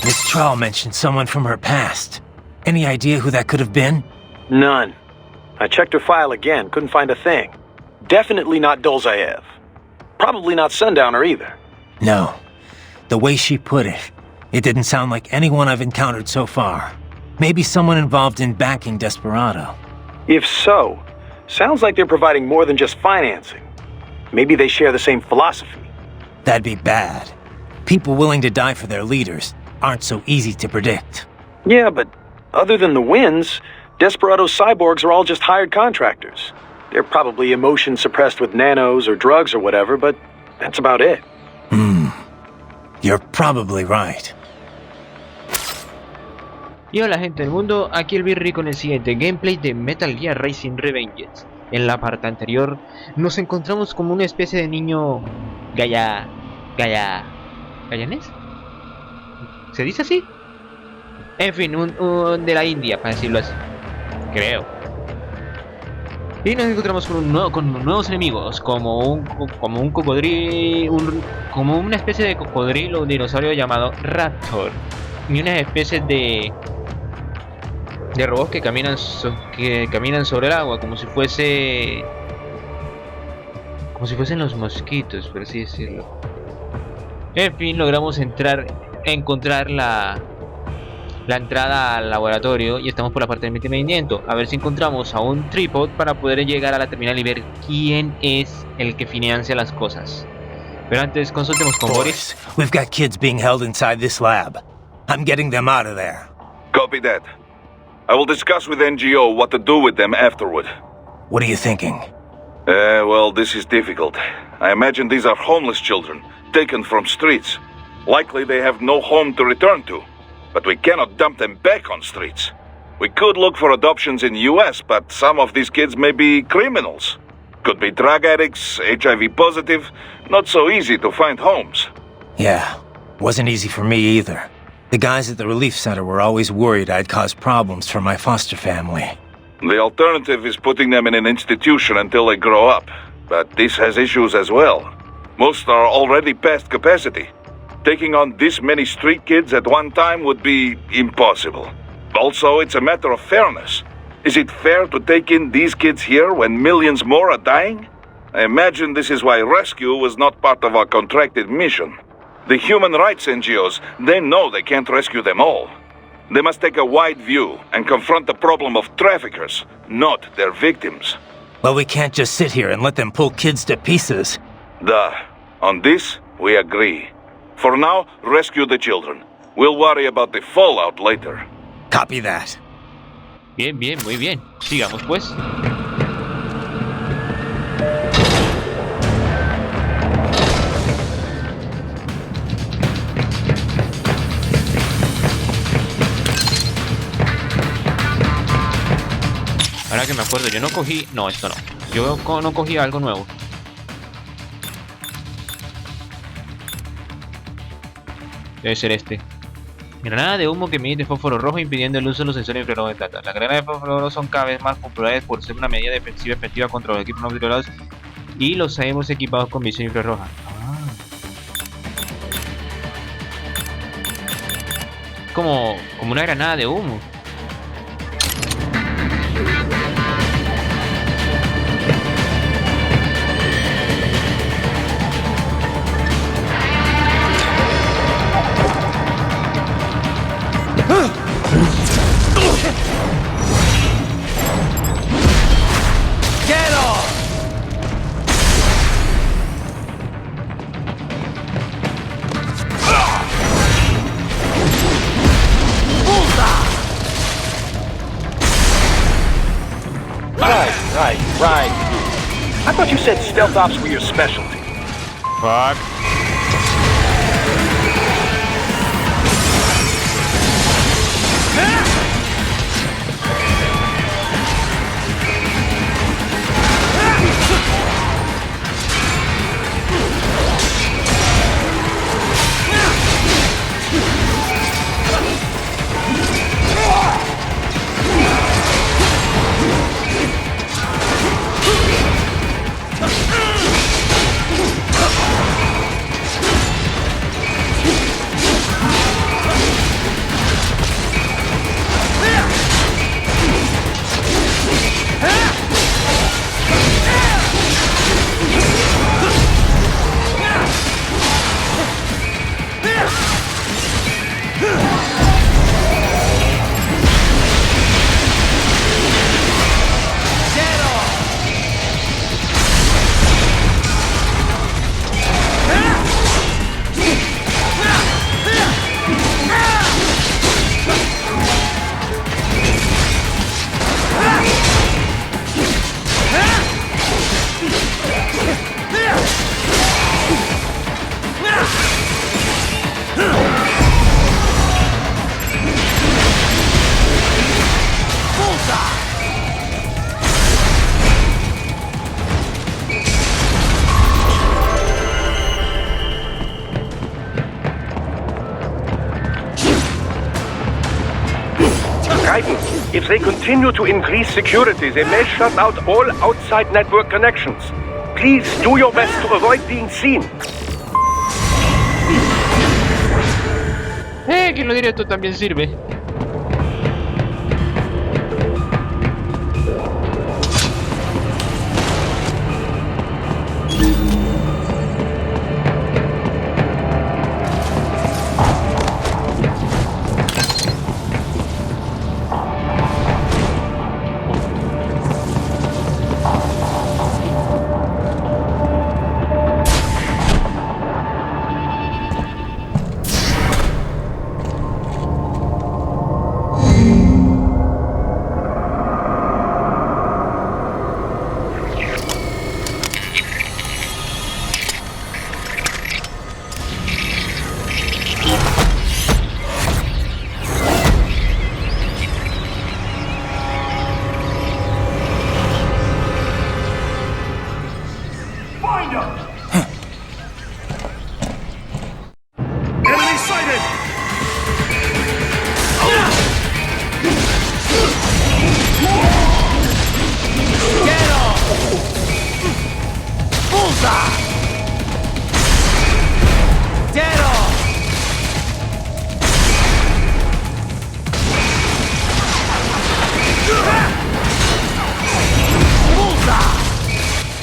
Miss Trawl mentioned someone from her past. Any idea who that could have been? None. I checked her file again, couldn't find a thing. Definitely not Dolzaev. Probably not Sundowner either. No. The way she put it, it didn't sound like anyone I've encountered so far. Maybe someone involved in backing Desperado. If so, sounds like they're providing more than just financing. Maybe they share the same philosophy. That'd be bad. People willing to die for their leaders aren't so easy to predict. Yeah, but other than the wins, Desperado's cyborgs are all just hired contractors. They're probably emotion suppressed with nanos or drugs or whatever, but that's about it. You're probably right. Y hola gente del mundo, aquí el Birri con el siguiente gameplay de Metal Gear Rising Revengeance. En la parte anterior nos encontramos como una especie de niño ¿Gayanés? ¿Se dice así? En fin, un de la India, para decirlo así. Creo. Y nos encontramos con nuevos enemigos, como un cocodrilo, como una especie de cocodrilo o dinosaurio llamado Raptor, y unas especies de robots que caminan sobre el agua, como si fuesen los mosquitos, por así decirlo. En fin, logramos encontrar la entrada al laboratorio y estamos por la parte de mantenimiento. A ver si encontramos a un tripod para poder llegar a la terminal y ver quién es el que financia las cosas. Pero antes consultemos con Boris. We've got kids being held inside this lab. I'm getting them out of there. Copy that. I will discuss with NGO what to do with them afterward. What are you thinking? Well, this is difficult. I imagine these are homeless children, taken from streets. Likely they have no home to return to. But we cannot dump them back on streets. We could look for adoptions in US, but some of these kids may be criminals. Could be drug addicts, HIV positive. Not so easy to find homes. Yeah, wasn't easy for me either. The guys at the relief center were always worried I'd cause problems for my foster family. The alternative is putting them in an institution until they grow up. But this has issues as well. Most are already past capacity. Taking on this many street kids at one time would be impossible. Also, it's a matter of fairness. Is it fair to take in these kids here when millions more are dying? I imagine this is why rescue was not part of our contracted mission. The human rights NGOs, they know they can't rescue them all. They must take a wide view and confront the problem of traffickers, not their victims. Well, we can't just sit here and let them pull kids to pieces. Duh. On this, we agree. For now, rescue the children. We'll worry about the fallout later. Copy that. Bien, muy bien. Sigamos pues. Ahora que me acuerdo, yo no cogí... No, esto no. Yo no cogí algo nuevo. Debe ser este. Granada de humo que emite fósforo rojo impidiendo el uso de los sensores infrarrojos de plata. Las granadas de fósforo rojo son cada vez más populares por ser una medida defensiva efectiva contra los equipos no controlados y los sabemos equipados con visión infrarroja. Como una granada de humo. Right. I thought you said stealth ops were your specialty. Fuck. If they continue to increase security, they may shut out all outside network connections. Please do your best to avoid being seen. Que lo directo también sirve.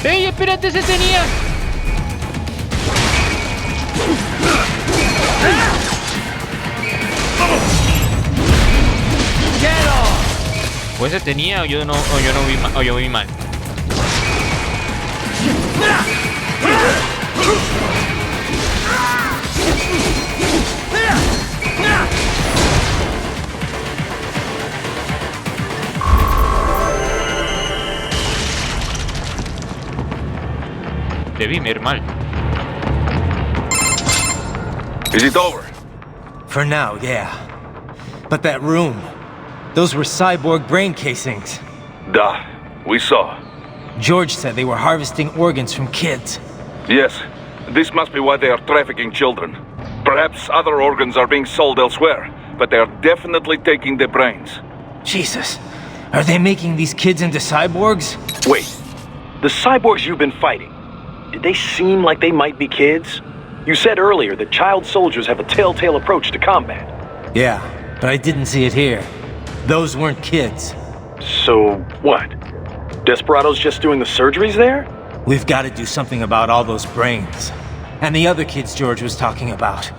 ¡Ey, espérate, se tenía! Pues se tenía o yo no vi mal, o yo vi mal. Debí ver mal. Is it over? For now, yeah. But that room, those were cyborg brain casings. Duh. We saw. George said they were harvesting organs from kids. Yes. This must be why they are trafficking children. Perhaps other organs are being sold elsewhere, but they are definitely taking the brains. Jesus. Are they making these kids into cyborgs? Wait, the cyborgs you've been fighting, did they seem like they might be kids? You said earlier that child soldiers have a telltale approach to combat. Yeah, but I didn't see it here. Those weren't kids. So, what? Desperado's just doing the surgeries there? We've got to do something about all those brains. And the other kids George was talking about.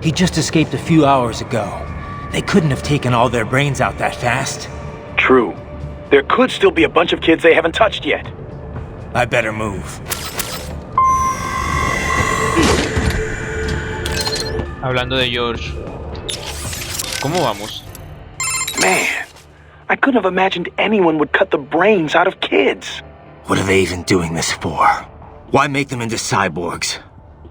He just escaped a few hours ago. They couldn't have taken all their brains out that fast. True. There could still be a bunch of kids they haven't touched yet. I better move. Hablando de George, ¿cómo vamos? Man, I couldn't have imagined anyone would cut the brains out of kids. What are they even doing this for? Why make them into cyborgs?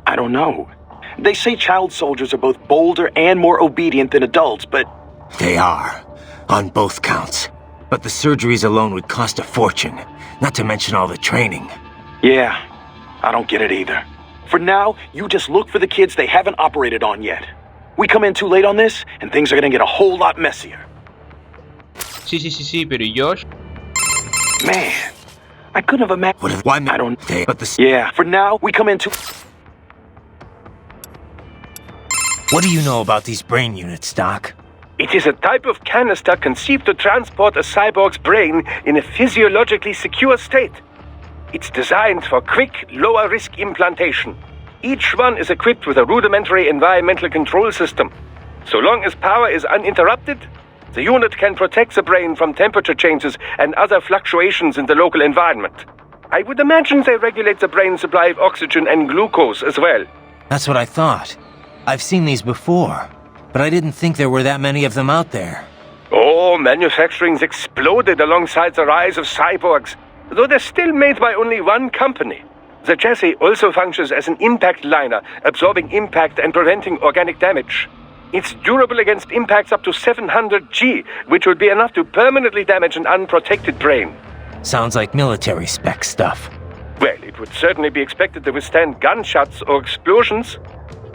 I don't know. They say child soldiers are both bolder and more obedient than adults, but... They are, on both counts. But the surgeries alone would cost a fortune, not to mention all the training. Yeah, I don't get it either. For now, you just look for the kids they haven't operated on yet. We come in too late on this, and things are gonna get a whole lot messier. Sí, pero ¿y Josh? Man, I couldn't have imagined... Why I don't... But the... Yeah, for now, we come in too... What do you know about these brain units, Doc? It is a type of canister conceived to transport a cyborg's brain in a physiologically secure state. It's designed for quick, lower-risk implantation. Each one is equipped with a rudimentary environmental control system. So long as power is uninterrupted, the unit can protect the brain from temperature changes and other fluctuations in the local environment. I would imagine they regulate the brain supply of oxygen and glucose as well. That's what I thought. I've seen these before, but I didn't think there were that many of them out there. Oh, manufacturing's exploded alongside the rise of cyborgs, though they're still made by only one company. The chassis also functions as an impact liner, absorbing impact and preventing organic damage. It's durable against impacts up to 700 G, which would be enough to permanently damage an unprotected brain. Sounds like military spec stuff. Well, it would certainly be expected to withstand gunshots or explosions.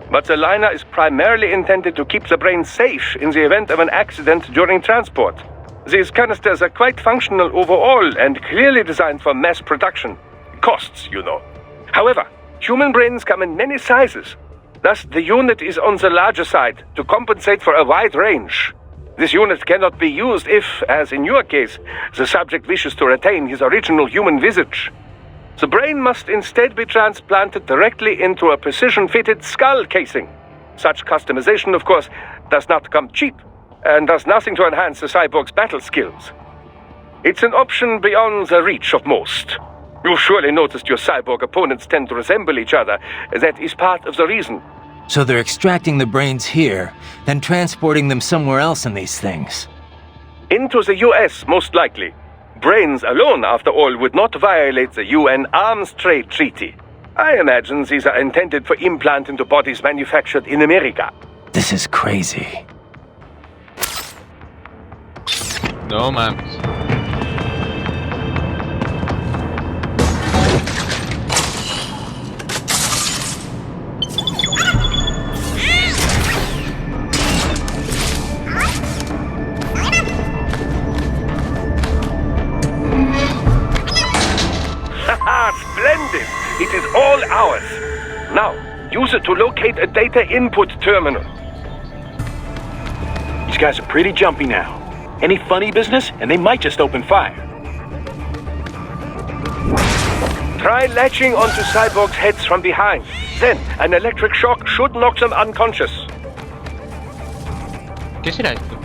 But the liner is primarily intended to keep the brain safe in the event of an accident during transport. These canisters are quite functional overall and clearly designed for mass production. Costs, you know. However, human brains come in many sizes. Thus, the unit is on the larger side to compensate for a wide range. This unit cannot be used if, as in your case, the subject wishes to retain his original human visage. The brain must instead be transplanted directly into a precision-fitted skull casing. Such customization, of course, does not come cheap, and does nothing to enhance the cyborg's battle skills. It's an option beyond the reach of most. You've surely noticed your cyborg opponents tend to resemble each other. That is part of the reason. So they're extracting the brains here, then transporting them somewhere else in these things. Into the US, most likely. Brains alone, after all, would not violate the UN Arms Trade Treaty. I imagine these are intended for implant into bodies manufactured in America. This is crazy. No mames. Haha, splendid! It is all ours. Now, use it to locate a data input terminal. These guys are pretty jumpy now. Any funny business, and they might just open fire. Try latching onto cyborgs' heads from behind. Then, an electric shock should knock them unconscious. ¿Qué será esto?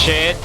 Shit.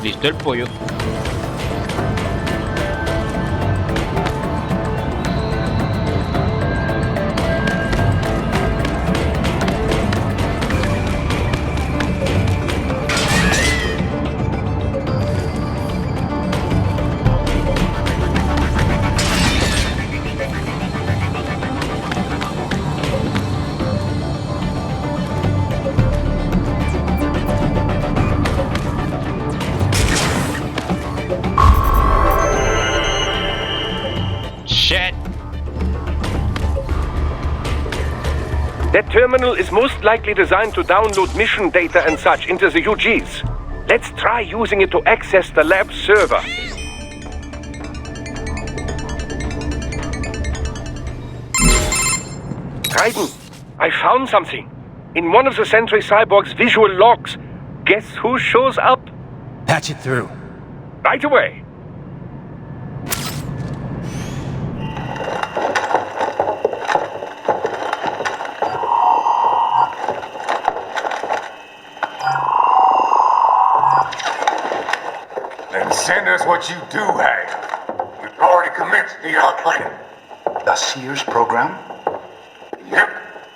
Listo el pollo. That terminal is most likely designed to download mission data and such into the UGs. Let's try using it to access the lab server. Raiden, I found something. In one of the Sentry Cyborg's visual logs. Guess who shows up? Patch it through. Right away. Then send us what you do have. We've already commenced the plan. The Sears program? Yep.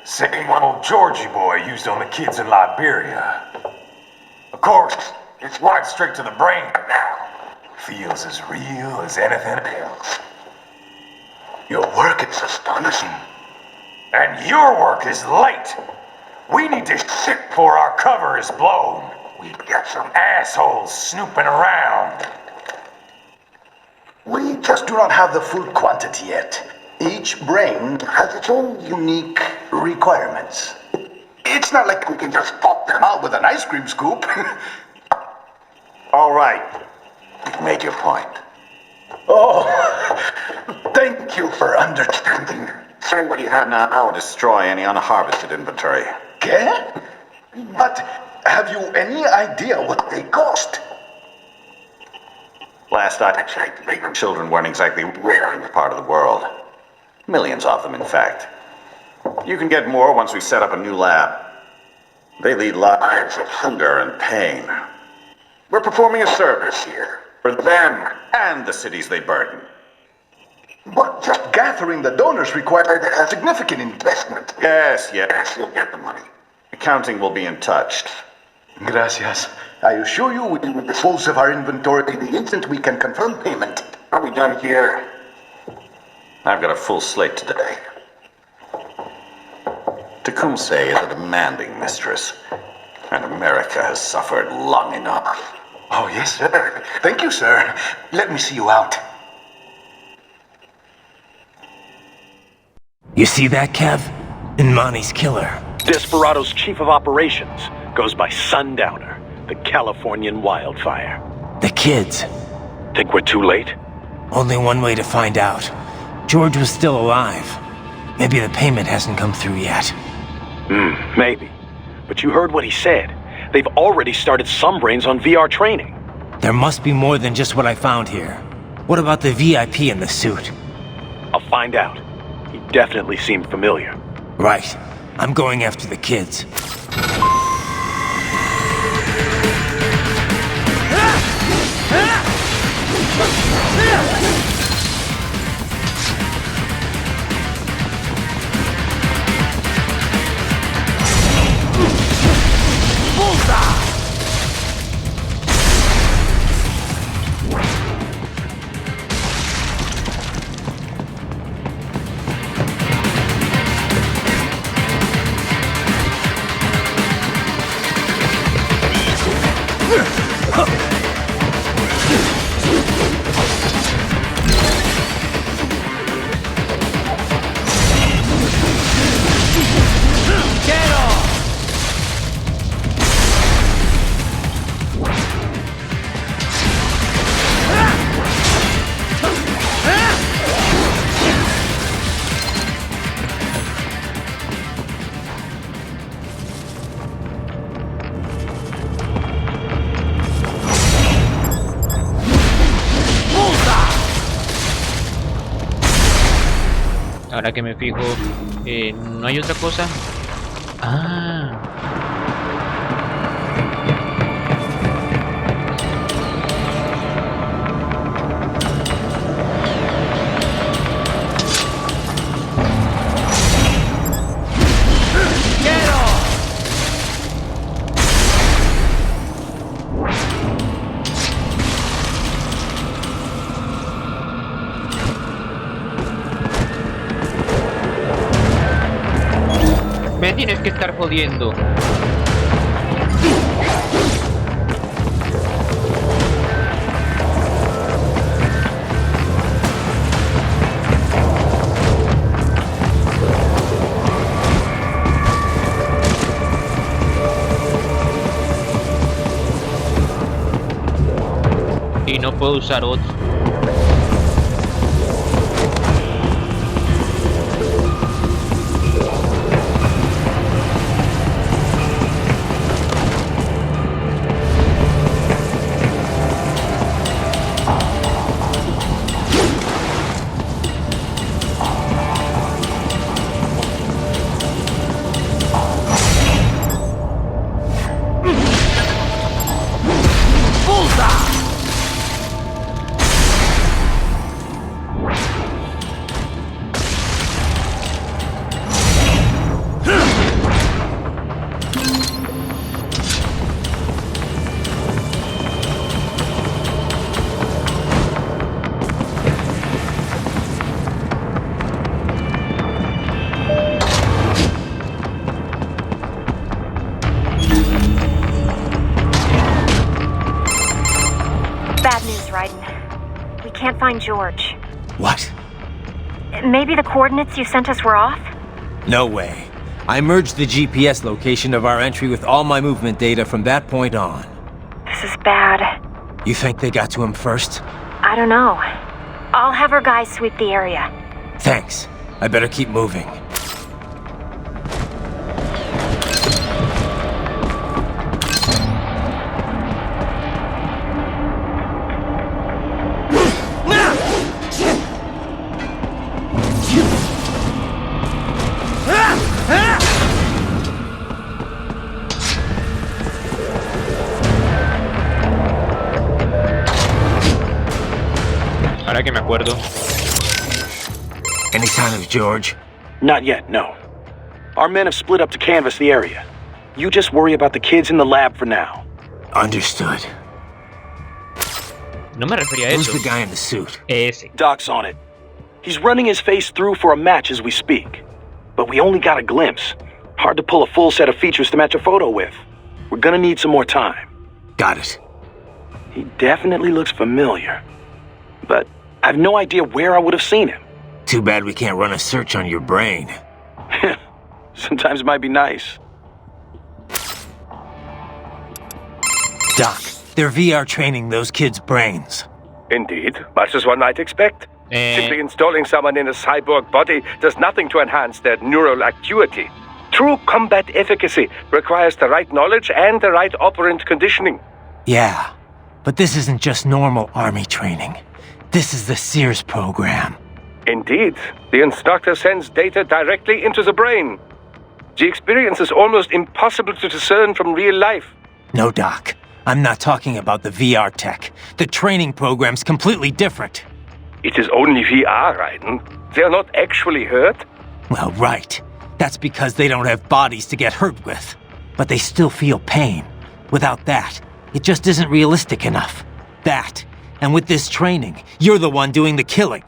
Same one old Georgie boy used on the kids in Liberia. Of course, it's right straight to the brain now. Feels as real as anything else. Your work is astonishing. And your work is late. We need to sit before our cover is blown. We've got some assholes snooping around. We just do not have the full quantity yet. Each brain has its own unique requirements. It's not like we can just pop them out with an ice cream scoop. All right. You've made your point. Oh, thank you for understanding. Say what you have now. I'll destroy any unharvested inventory. Okay? But have you any idea what they cost? Last I checked, the children weren't exactly rare in this part of the world. Millions of them, in fact. You can get more once we set up a new lab. They lead lives of hunger and pain. We're performing a service here. For them and the cities they burden. But just gathering the donors required a significant investment. Yes, you'll get the money. Accounting will be in touch. Gracias. I assure you we will dispose of our inventory the instant we can confirm payment. Are we done here? I've got a full slate today. Tecumseh is a demanding mistress, and America has suffered long enough. Oh, yes, sir. Thank you, sir. Let me see you out. You see that, Kev? Inmani's killer. Desperado's chief of operations goes by Sundowner, the Californian wildfire. The kids. Think we're too late? Only one way to find out. George was still alive. Maybe the payment hasn't come through yet. Maybe. But you heard what he said. They've already started some brains on VR training. There must be more than just what I found here. What about the VIP in the suit? I'll find out. He definitely seemed familiar. Right. I'm going after the kids. Ahora que me fijo, no hay otra cosa. Ah. Me tienes que estar jodiendo. puedo usar otro. Can't find George. What? Maybe the coordinates you sent us were off? No way. I merged the GPS location of our entry with all my movement data from that point on. This is bad. You think they got to him first? I don't know. I'll have our guys sweep the area. Thanks. I better keep moving. Ahora que me acuerdo. Any sign of George? Not yet, no. Our men have split up to canvass the area. You just worry about the kids in the lab for now. Understood. No me refería a Who's eso. the guy in the suit? Ese. Doc's on it. He's running his face through for a match as we speak. But we only got a glimpse. Hard to pull a full set of features to match a photo with. We're gonna need some more time. Got it. He definitely looks familiar. But I've no idea where I would have seen him. Too bad we can't run a search on your brain. Sometimes it might be nice. Doc, they're VR training those kids' brains. Indeed, much as one might expect. Simply installing someone in a cyborg body does nothing to enhance their neural acuity. True combat efficacy requires the right knowledge and the right operant conditioning. Yeah, but this isn't just normal army training. This is the Sears program. Indeed, the instructor sends data directly into the brain. The experience is almost impossible to discern from real life. No, Doc. I'm not talking about the VR tech. The training program's completely different. It is only VR, Raiden. They are not actually hurt. Well, right. That's because they don't have bodies to get hurt with. But they still feel pain. Without that, it just isn't realistic enough. That, and with this training, you're the one doing the killing.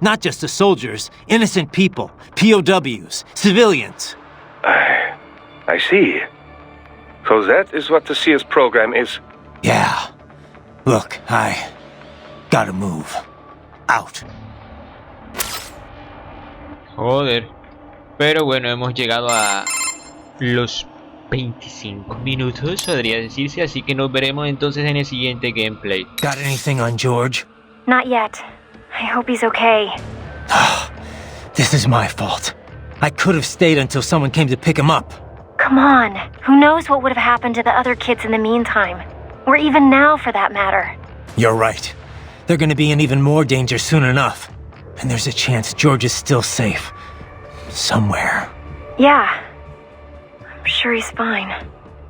Not just the soldiers, innocent people, POWs, civilians. I see. So that is what the Sears program is. Yeah. Look, I gotta move. Out. Joder. Pero bueno, hemos llegado a los 25 minutos, podría decirse, así que nos veremos entonces en el siguiente gameplay. Got anything on George? Not yet. I hope he's okay. This is my fault. I could have stayed until someone came to pick him up. Come on. Who knows what would have happened to the other kids in the meantime? Or even now, for that matter. You're right. They're gonna be in even more danger soon enough. And there's a chance George is still safe. Somewhere. Yeah. I'm sure he's fine.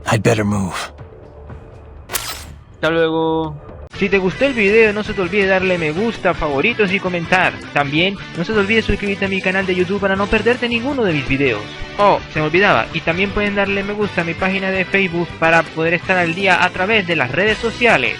I'd better move. Hasta luego. Si te gustó el video, no se te olvide darle me gusta, favoritos y comentar. También no se te olvide suscribirte a mi canal de YouTube para no perderte ninguno de mis videos. Oh, se me olvidaba, y también pueden darle me gusta a mi página de Facebook para poder estar al día a través de las redes sociales.